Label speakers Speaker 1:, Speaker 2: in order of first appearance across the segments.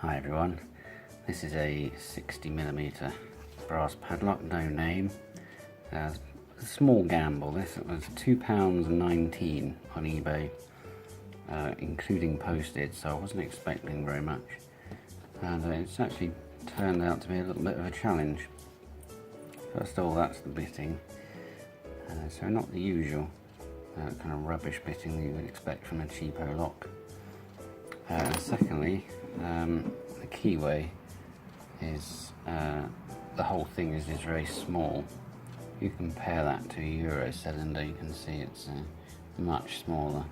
Speaker 1: Hi everyone, this is a 60mm brass padlock, no name. A small gamble. This was £2.19 on eBay, including postage, so I wasn't expecting very much. And it's actually turned out to be a little bit of a challenge. First of all, that's the bitting. So not the usual kind of rubbish bitting that you would expect from a cheapo lock. And secondly, the keyway is, the whole thing is very small. You compare that to a Euro cylinder, you can see it's much smaller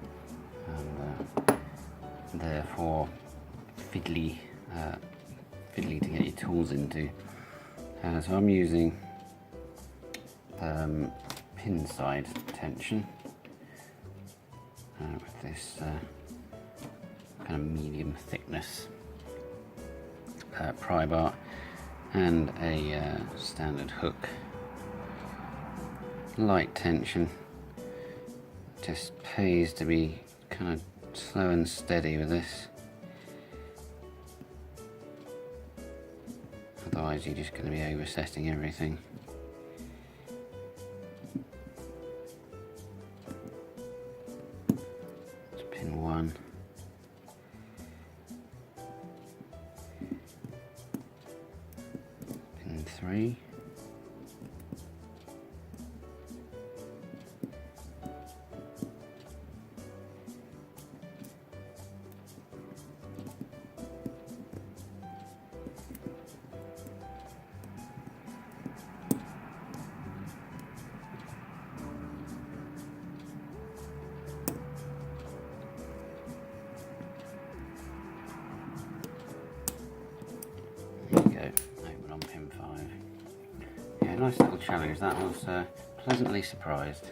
Speaker 1: and therefore fiddly to get your tools into. So I'm using pin side tension with this kind of medium thickness pry bar and a standard hook. Light tension. Just pays to be kind of slow and steady with this, otherwise you're just going to be oversetting everything. It's pin 1. Pin 3. Open on pin 5. Yeah, nice little challenge. That was pleasantly surprised.